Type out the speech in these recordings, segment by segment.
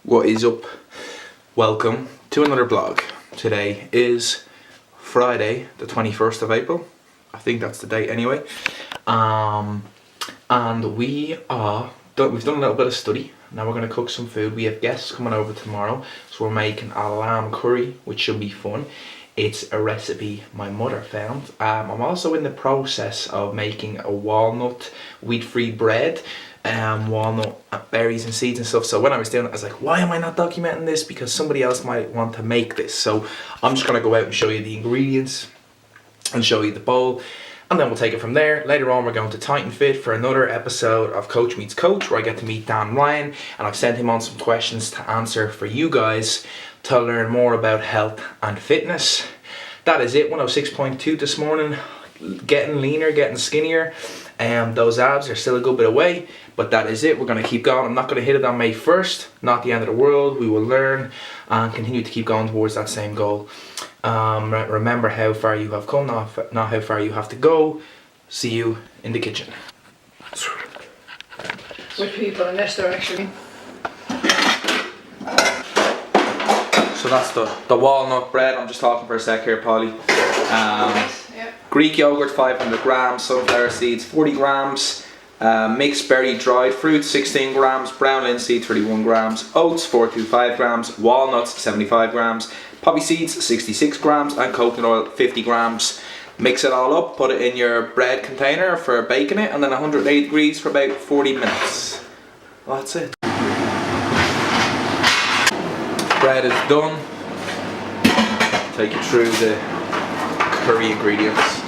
What is up? Welcome to another vlog. Today is Friday the 21st of April. I think that's the date anyway. And we've done a little bit of study. Now we're going to cook some food. We have guests coming over tomorrow, so we're making a lamb curry, which should be fun. It's a recipe my mother found. I'm also in the process of making a walnut wheat-free bread. Walnut berries and seeds and stuff. So when I was doing it, I was like, why am I not documenting this? Because somebody else might want to make this. So I'm just going to go out and show you the ingredients and show you the bowl, and then we'll take it from there. Later on, we're going to Titan Fit for another episode of Coach Meets Coach, where I get to meet Dan Ryan, and I've sent him on some questions to answer for you guys to learn more about health and fitness. That is it. 106.2 this morning. Getting leaner, getting skinnier. Those abs are still a good bit away, but that is it. We're going to keep going. I'm not going to hit it on May 1st, not the end of the world. We will learn and continue to keep going towards that same goal. Remember how far you have come, not how far you have to go. See you in the kitchen. With people in this direction. So that's the walnut bread. I'm just talking for a sec here, Polly. Yeah. Greek yogurt 500 grams, sunflower seeds 40 grams, mixed berry dried fruit 16 grams, brown linseed 31 grams, oats 425 grams, walnuts 75 grams, poppy seeds 66 grams, and coconut oil 50 grams. Mix it all up, put it in your bread container for baking it, and then 180 degrees for about 40 minutes. That's it. Bread is done. Take you through the curry ingredients.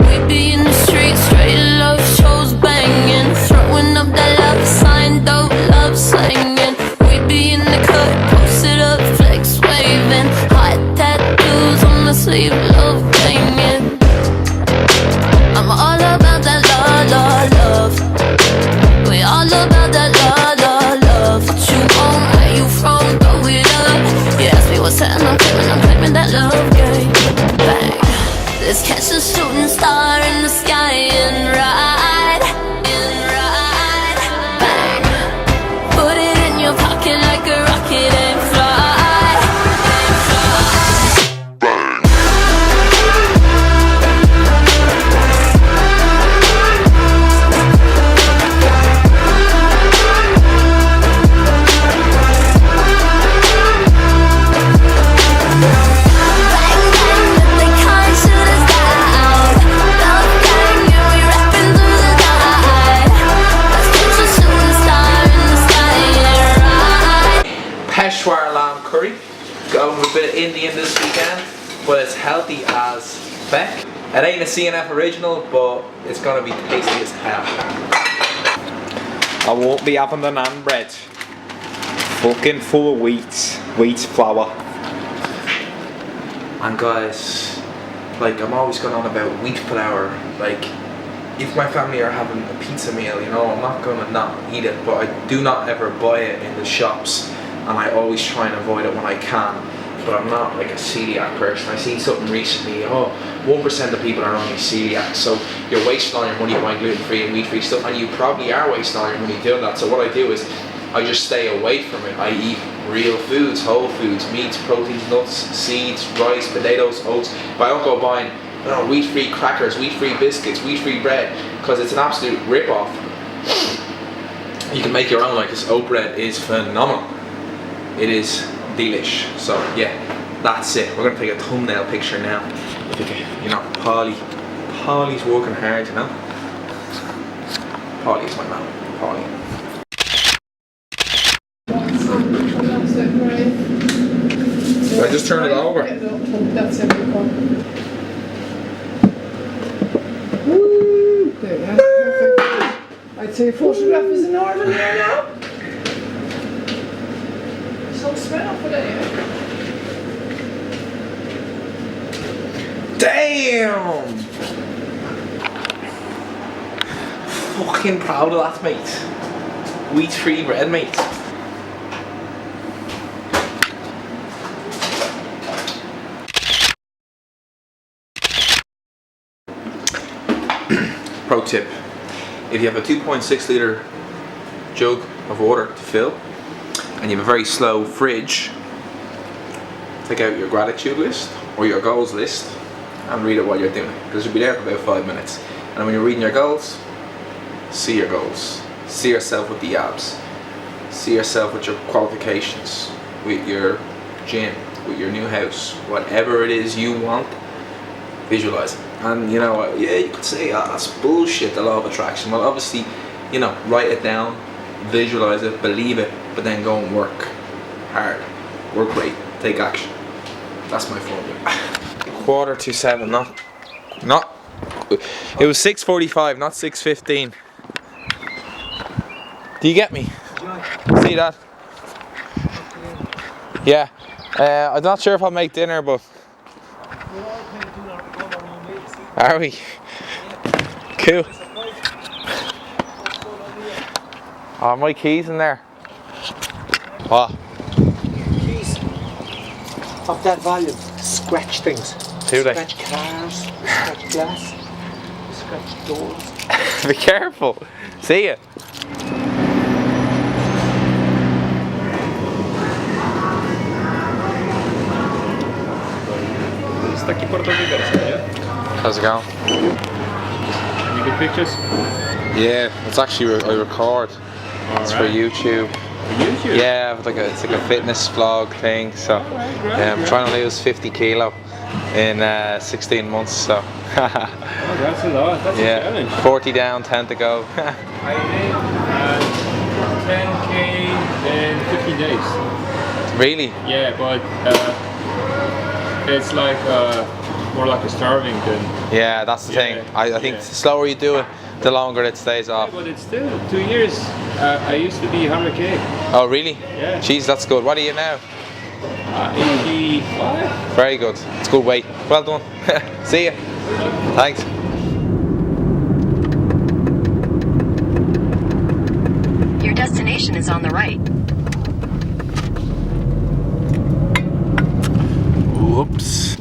We be in the streets, straight love shows banging, throwing up that love sign, dope love slanging. We be in the cut, posted up, flex waving, hot tattoos on the sleeve, love banging. I'm all about that love. We all about that love. What you want, where you from, throw it up. You ask me what's happening, I'm claiming that love game. Bang. Let's catch a shooting star in the sky and ride. Bang. Put it in your pocket like a rocket and fly. Peshawar lamb curry, going with a bit of Indian this weekend, but it's healthy as feck. It ain't a CNF original, but it's gonna be tasty as hell. I won't be having the naan bread. Fucking full of wheat flour. And guys, like, I'm always going on about wheat flour. Like, if my family are having a pizza meal, you know, I'm not gonna not eat it, but I do not ever buy it in the shops. And I always try and avoid it when I can, but I'm not like a celiac person. I seen something recently, 1% of people are only celiac, so you're wasting all your money buying gluten-free and wheat-free stuff, and you probably are wasting all your money doing that. So what I do is, I just stay away from it. I eat real foods, whole foods, meats, proteins, nuts, seeds, rice, potatoes, oats. But I don't go buying wheat-free crackers, wheat-free biscuits, wheat-free bread, because it's an absolute rip-off. You can make your own, like this oat bread is phenomenal. It is delish. So yeah, that's it. We're gonna take a thumbnail picture now. You know, Polly's working hard, you know. Polly's my man. Polly. Did I just turn it over? That's everyone. Woo! There you go. Perfect. I'd say photograph is in order here now. So smell for that. Damn! Fucking proud of that, mate. Wheat-free bread, mate. Pro tip: if you have a 2.6 litre jug of water to fill, and you have a very slow fridge, take out your gratitude list or your goals list and read it while you're doing it, because you'll be there for about 5 minutes. And when you're reading your goals, see your goals. See yourself with the abs. See yourself with your qualifications, with your gym, with your new house, whatever it is you want, visualize it. And you know, yeah, you could say, oh, that's bullshit, the law of attraction. Well, obviously, you know, write it down, visualize it, believe it, but then go and work hard, work great, take action. That's my formula. 6:45, not. It was 6:45, not 6:15. Do you get me? See that? Yeah. I'm not sure if I'll make dinner, but. Are we? Cool. Oh, my keys in there. What? Keys of that volume scratch things. Do they? Scratch cars, scratch glass, scratch doors. Be careful. See ya. How's it going? Any good pictures? Yeah, it's actually I record. It's for YouTube. YouTube? Yeah, it's like a fitness vlog thing. So I'm trying to lose 50 kilo in 16 months. So Oh, that's a lot. That's a challenge. 40 down, 10 to go. I did 10K in 15 days. Really? Yeah, but it's like more like a starving than. Yeah, that's the thing. I think the slower you do it, the longer it stays Yeah, off. but it's still 2 years. I used to be 100K. Oh, really? Yeah. Jeez, that's good. What are you now? 85. Very good. It's good weight. Well done. See ya. Thanks. Your destination is on the right. Whoops.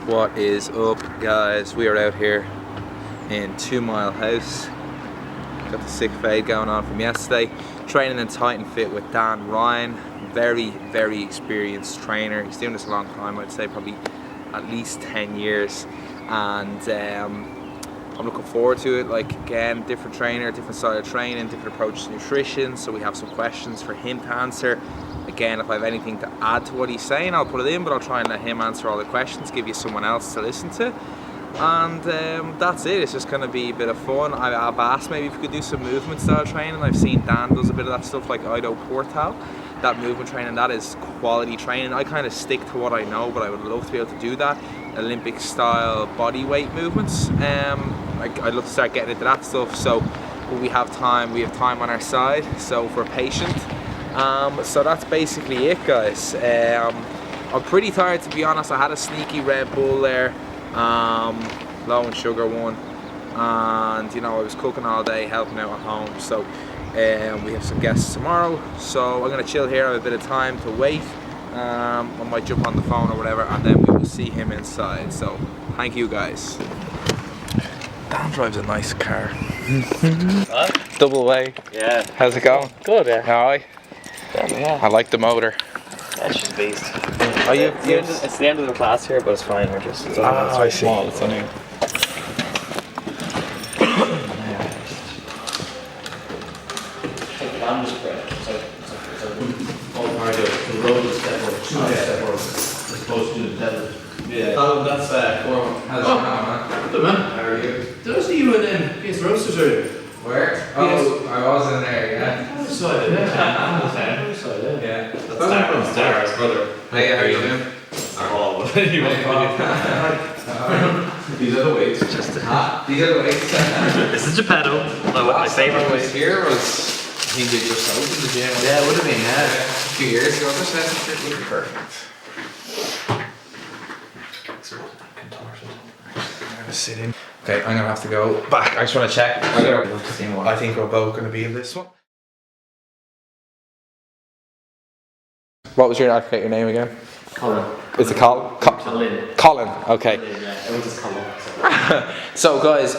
What is up, guys? We are out here in 2 Mile House. Got the sick fade going on from yesterday. Training in Tight and Fit with Dan Ryan. Very, very experienced trainer. He's doing this a long time. I'd say probably at least 10 years. And I'm looking forward to it. Like, again, different trainer, different style of training, different approach to nutrition. So we have some questions for him to answer. Again, if I have anything to add to what he's saying, I'll put it in, but I'll try and let him answer all the questions, give you someone else to listen to. And that's it. It's just going to be a bit of fun. I've asked maybe if we could do some movement style training. I've seen Dan does a bit of that stuff, like Ido Portal. That movement training, that is quality training. I kind of stick to what I know, but I would love to be able to do that. Olympic style body weight movements. I'd love to start getting into that stuff. So when we have time on our side. So if we're patient. So that's basically it, guys. I'm pretty tired, to be honest. I had a sneaky Red Bull there, low in sugar one, and you know, I was cooking all day, helping out at home. So we have some guests tomorrow, so I'm gonna chill here, have a bit of time to wait. I might jump on the phone or whatever, and then we will see him inside. So thank you, guys. Dan drives a nice car. What? Double way. Yeah. How's it going? Good, yeah. Alright. Yeah. I like the motor. That's just a beast. Are you? It's the end of the class here, but it's fine. We're just. It's only, it's I very see. small. It's only. Yeah. Oh, that's Cormac. How's it going, man? Good man. How are you? Did I see you in PS Roasters earlier? Where? Oh, I was in there, yeah. I saw it, yeah. I saw it, yeah. Yeah. That's Darren's brother. Hey, how are you doing? Oh, these are the weights. These are the weights. This is Geppetto. My favorite was weight. here was think they just opened the gym. Yeah, it would have been, yeah. A few years ago. This would be perfect. Sit in. Okay, I'm gonna have to go back. I just want to check. I think we're both gonna be in this one. What was your? I forget your name again. Colin. Is it Colin? Colin. Colin. Okay. Yeah, it was just Colin. So guys,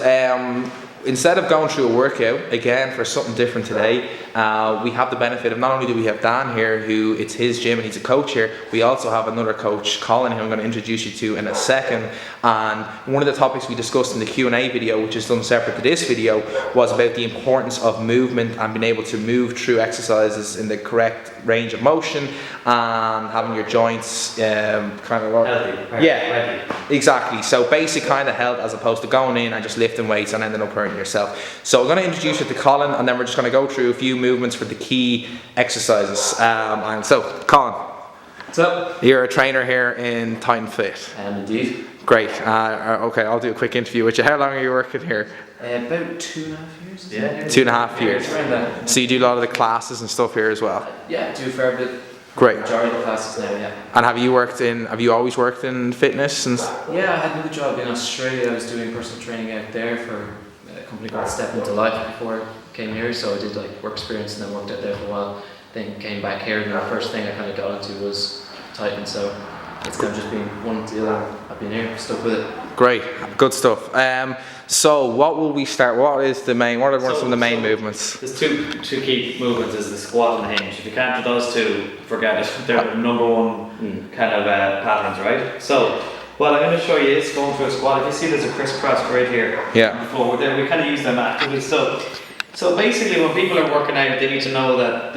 instead of going through a workout again for something different today, we have the benefit of not only do we have Dan here, who it's his gym and he's a coach here, we also have another coach, Colin, who I'm going to introduce you to in a second. And one of the topics we discussed in the Q&A video, which is done separate to this video, was about the importance of movement and being able to move through exercises in the correct range of motion and having your joints kind of Healthy. yeah, exactly. So basic kind of health as opposed to going in and just lifting weights and ending up hurting yourself. So I'm going to introduce you to Colin, and then we're just going to go through a few movements for the key exercises. And so, Colin, What's up? you're a trainer here in Titan Fit. Indeed. Great. Okay, I'll do a quick interview with you. How long are you working here? About 2.5 years. Yeah. 2.5 years. Yeah, around that. So you do a lot of the classes and stuff here as well. Yeah, do a fair bit. Great. Majority of the classes now, yeah. And have you always worked in fitness? And Yeah, I had another job in Australia. I was doing personal training out there for a company called Step Into Life before I came here. So I did like work experience and then worked out there for a while. Then came back here, and the first thing I kind of got into was Titan. So it's kind of just been one to the other. I've been here, stuck with it. Great, good stuff. So what will we start? What are some of the main movements? There's two key movements, is the squat and hinge. If you can't do those two, forget it. They're the number one kind of patterns, right? So what I'm going to show you is going through a squat. If you see there's a crisscross right here Yeah. on the floor, we kind of use them actively. So basically when people are working out, they need to know that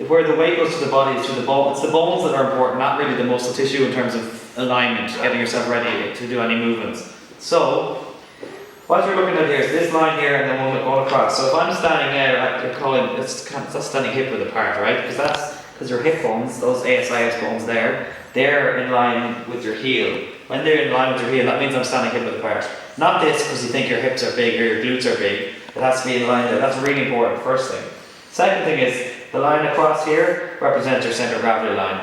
where the weight goes to the body is through the bones. It's the bones that are important, not really the muscle tissue in terms of alignment, getting yourself ready to do any movements. So what you're looking at here is this line here and the one going across. So if I'm standing there, I call it, that's standing hip width apart, right? Because your hip bones, those ASIS bones there, they're in line with your heel. When they're in line with your heel, that means I'm standing hip width apart. Not this because you think your hips are big or your glutes are big. It has to be in line there. That's really important, first thing. Second thing is, the line across here represents your centre of gravity line.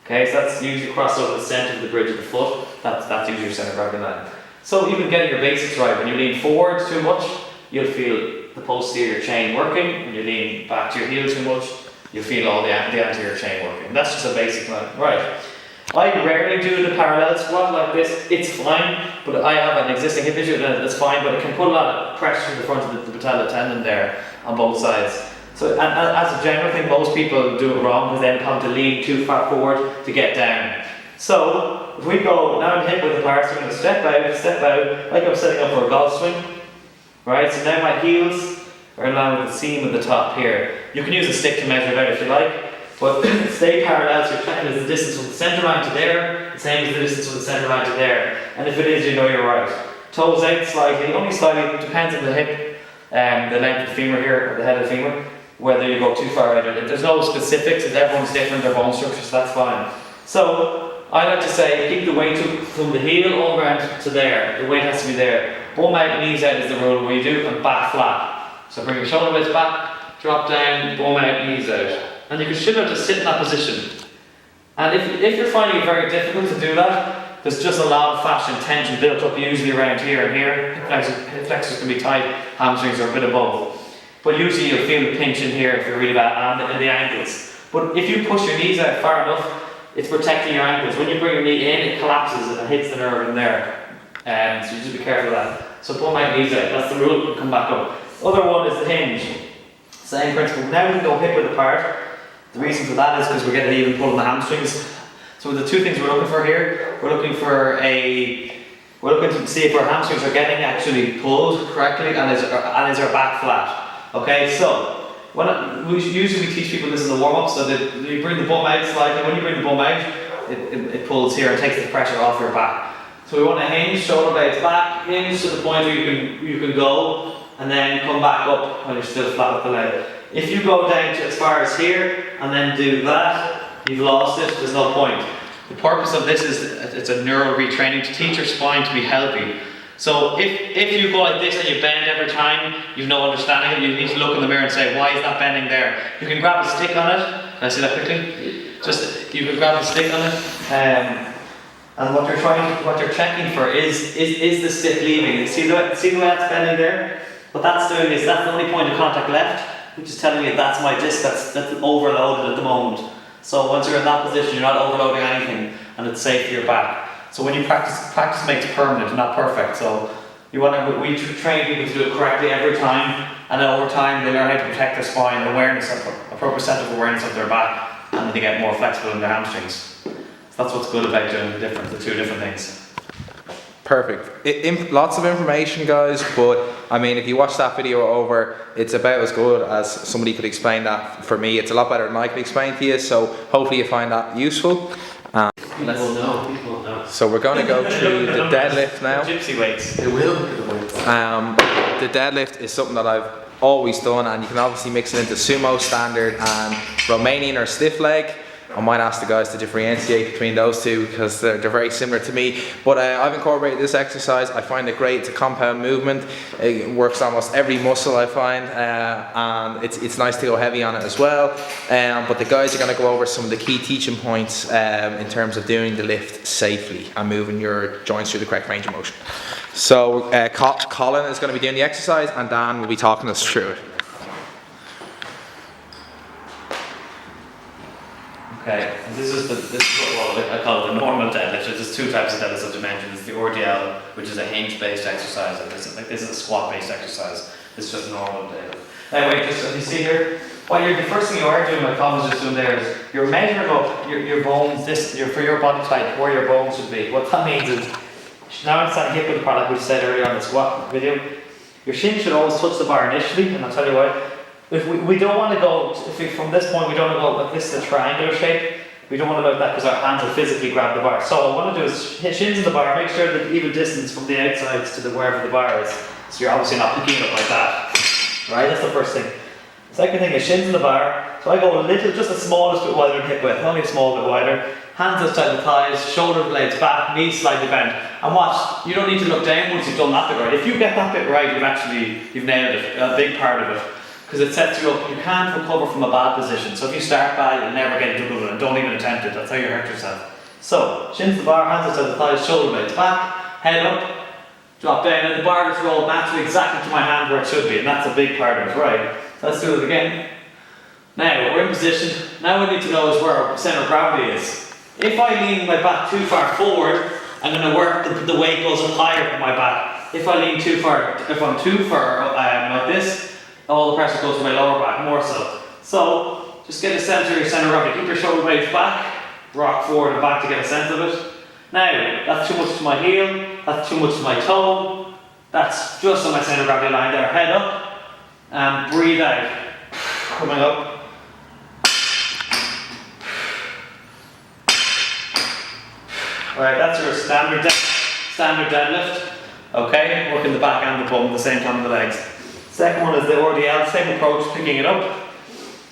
Okay, so that's usually crossed over the centre of the bridge of the foot. That's usually your centre of gravity line. So even getting your basics right, when you lean forward too much, you'll feel the posterior chain working. When you lean back to your heel too much, you'll feel all the anterior chain working. That's just a basic line. Right. I rarely do the parallel squat like this. It's fine, but I have an existing hip issue that's fine, but it can put a lot of pressure to the front of the patellar tendon there on both sides. So and as a general thing, most people do it wrong because they end up having to lean too far forward to get down. So if we go, now I'm hip width apart, so I'm going to step out, like I'm setting up for a golf swing. Right, so now my heels are in line with the seam at the top here. You can use a stick to measure it out if you like, but stay parallel, so you're checking is the distance from the centre line to there, the same as the distance from the centre line to there. And if it is, you know you're right. Toes out slightly, only slightly, depends on the hip, the length of the femur here, or the head of the femur, whether you go too far out. There's no specifics, because everyone's different, their bone structure, so that's fine. So I like to say keep the weight from the heel all around to there. The weight has to be there. Bum out, knees out is the rule when you do, and back flat. So bring your shoulder blades back, drop down, bum out, knees out. And you should have to sit in that position. And if you're finding it very difficult to do that, there's just a lot of fascia and tension built up usually around here and here. Hip flexors can be tight, hamstrings are a bit of both. But usually you'll feel the pinch in here if you're really bad, and the ankles. But if you push your knees out far enough, it's protecting your ankles. When you bring your knee in, it collapses and it hits the nerve in there. So you just be careful of that. So pull my knees out, that's the rule, come back up. Other one is the hinge. Same principle. Now we can go hip width apart. The reason for that is because we're getting even pull in the hamstrings. So the two things we're looking for here, we're looking to see if our hamstrings are getting actually pulled correctly and is our back flat. Okay, so usually we teach people this in the warm-up, so that you bring the bum out slightly. When you bring the bum out, it pulls here and takes the pressure off your back. So we want to hinge, shoulder blades back, hinge to the point where you can go, and then come back up when you're still flat with the leg. If you go down to as far as here and then do that, you've lost it. There's no point. The purpose of this is it's a neural retraining to teach your spine to be healthy. So if you go like this and you bend every time, you've no understanding of it, you need to look in the mirror and say, why is that bending there? You can grab a stick on it. Can I see that quickly? Just, you can grab a stick on it. And what you're checking for is the stick leaving. See the way that's bending there? What that's doing is that's the only point of contact left, which is telling you that's my disc that's overloaded at the moment. So once you're in that position, you're not overloading anything, and it's safe for your back. So when you practice makes permanent, not perfect. So we train people to do it correctly every time, and then over time they learn how to protect their spine, appropriate center of awareness of their back, and then they get more flexible in their hamstrings. So that's what's good about doing the two different things. Perfect. Lots of information, guys, but I mean, if you watch that video over, it's about as good as somebody could explain that. For me, it's a lot better than I could explain to you, so hopefully you find that useful. People will know. So we're going to go through the deadlift now. Gypsy weights. It will be the weights. The deadlift is something that I've always done, and you can obviously mix it into sumo, standard, and Romanian or stiff leg. I might ask the guys to differentiate between those two because they're very similar to me. But I've incorporated this exercise. I find it great. It's a compound movement. It works almost every muscle, I find, and it's nice to go heavy on it as well. But the guys are going to go over some of the key teaching points in terms of doing the lift safely and moving your joints through the correct range of motion. So Colin is going to be doing the exercise, and Dan will be talking us through it. Okay, and this is what I call it the normal deadlift. There's two types of deadlifts I've mentioned. There's the RDL, which is a hinge-based exercise, and this is a squat-based exercise. This is just normal deadlift. Anyway, just as you see here, the first thing you are doing, like Colin was just doing there, is you're measuring up your bones, for your body type, where your bones should be. What that means is, now it's that hip width product we said earlier on the squat video, your shin should always touch the bar initially, and I'll tell you why. If we don't want to go, from this point we don't want to go, like this is a triangular shape, we don't want to go like that because our hands will physically grab the bar. So what I want to do is hit shins in the bar, make sure that even distance from the outsides to wherever the bar is. So you're obviously not picking it up like that. Right, that's the first thing. The second thing is shins in the bar. So I go a little, just the smallest bit wider than hip width, only a small bit wider. Hands outside the thighs, shoulder blades back, knees slightly bent. And watch, you don't need to look down once you've done that bit right. If you get that bit right, you've nailed it, a big part of it. Because it sets you up, you can't recover from a bad position. So if you start bad, you'll never get into good, and don't even attempt it, that's how you hurt yourself. So, shins to the bar, hands outside the thighs, shoulder blades back, head up, drop down, and the bar just rolled naturally exactly to my hand where it should be, and that's a big part of it, right? So let's do it again. Now, we're in position, now what I need to know is where our centre of gravity is. If I lean my back too far forward, I'm going to work, the weight goes up higher from my back. If I lean too far, if I'm too far like this, all the pressure goes to my lower back more so. So, just get a sense of your centre of gravity. Keep your shoulder blades back, rock forward and back to get a sense of it. Now, that's too much to my heel, that's too much to my toe. That's just on my centre of gravity line there. Head up and breathe out. Coming up. Alright, that's your standard deadlift. Okay, working the back and the bum at the same time with the legs. Second one is the RDL, same approach, picking it up.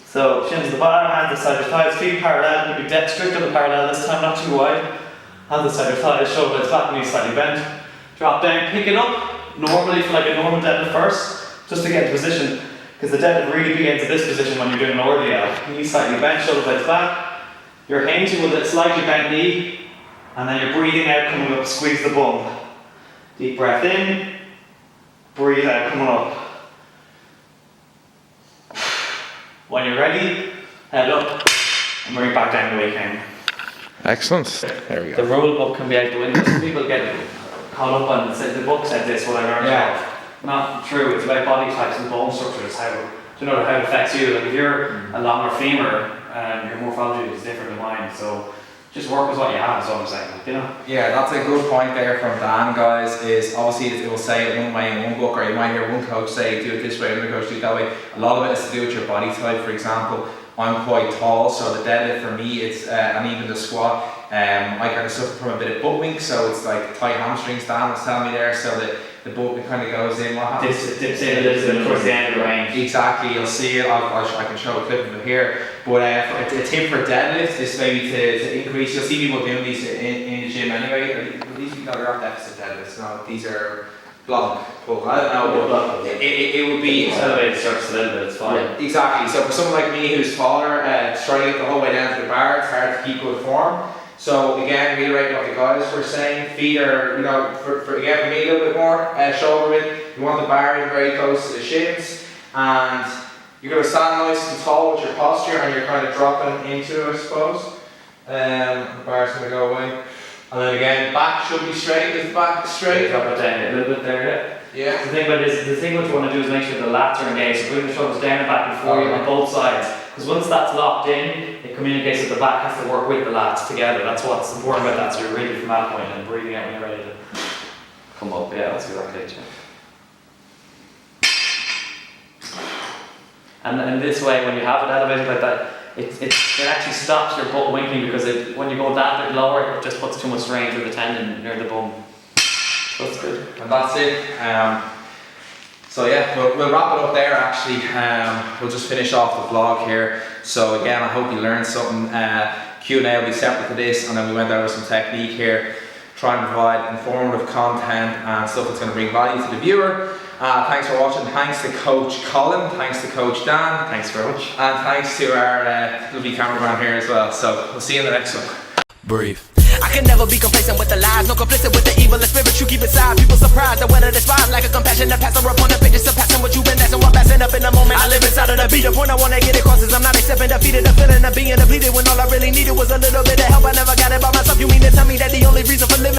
So shins to the bar, hands aside your thighs, feet parallel, you'll be dead strict on the parallel this time, not too wide. Hands aside your thighs, shoulder blades back, knees slightly bent. Drop down, pick it up, normally for like a normal deadlift first, just to get into position. Because the deadlift really begins in this position when you're doing an RDL. Knees slightly bent, shoulder blades back. You're hinging with a slightly bent knee, and then you're breathing out, coming up, squeeze the bum. Deep breath in, breathe out, coming up. When you're ready, head up and bring it back down the way you came. Excellent. There we go. The rule book can be out the window. Some people get caught up on the book said this, what I learned. Yeah. Not true. It's about body types and bone structure. It's how it affects you. Like if you're a longer femur, your morphology is different than mine. So just work with what you have. Is what I'm saying. You know. Yeah, that's a good point there from Dan, guys. Is obviously it will say it one way in one book, or you might hear one coach say do it this way, another coach do it that way. A lot of it is to do with your body type. For example, I'm quite tall, so the deadlift for me, it's and even the squat, I kind of suffer from a bit of butt wink, so it's like tight hamstrings. Dan was telling me there, so that the butt kind of goes in. What happens? Dips in a little bit towards the end of the range. Exactly, you'll see it. I can show a clip of it here. But a tip for deadlift is maybe to increase. You'll see people doing these in the gym anyway. These are not deficit deadlifts. No, these are block pull. I don't know, but it would be Elevated surface a little bit, it's fine. exactly. So for someone like me who's taller, trying to get the whole way down to the bar, it's hard to keep good form. So again, reiterating what the guys were saying, feet are, for me a little bit more shoulder width. You want the bar in very close to the shins, and you're going to stand nice and tall with your posture, and you're kind of dropping into it, I suppose. The bar's going to go away. And then again, back should be straight. Is the back straight? Drop it down a little bit there, Yeah. The thing what you want to do is make sure the lats are engaged. So bring the shoulders down and back before you on both sides. Because once that's locked in, it communicates that the back has to work with the lats together. That's what's important about that. So you're ready from that point and breathing out when you're ready to come up. Yeah, that's exactly it. And this way, when you have it elevated like that, it actually stops your butt winking, because when you go that bit lower, it just puts too much strain through the tendon near the bum. So that's good. And that's it. So yeah, we'll wrap it up there actually. We'll just finish off the vlog here. So again, I hope you learned something. Q&A will be separate to this, and then we went over some technique here, trying to provide informative content and stuff that's going to bring value to the viewer. Thanks for watching. Thanks to Coach Colin. Thanks to Coach Dan. Thanks very much. And thanks to our lovely cameraman here as well. So we'll see you in the next one. Breathe. I can never be complacent with the lies, no complicit with the evil, the spirit you keep inside. People surprised that whether despise like a compassionate pastor upon the pages, surpassing what you've been asking, what passing up in the moment. I live inside of the beat. The point I wanna get across is I'm not accepting defeated, the feeling of being depleted when all I really needed was a little bit of help. I never got it by myself. You mean to tell me that the only reason for living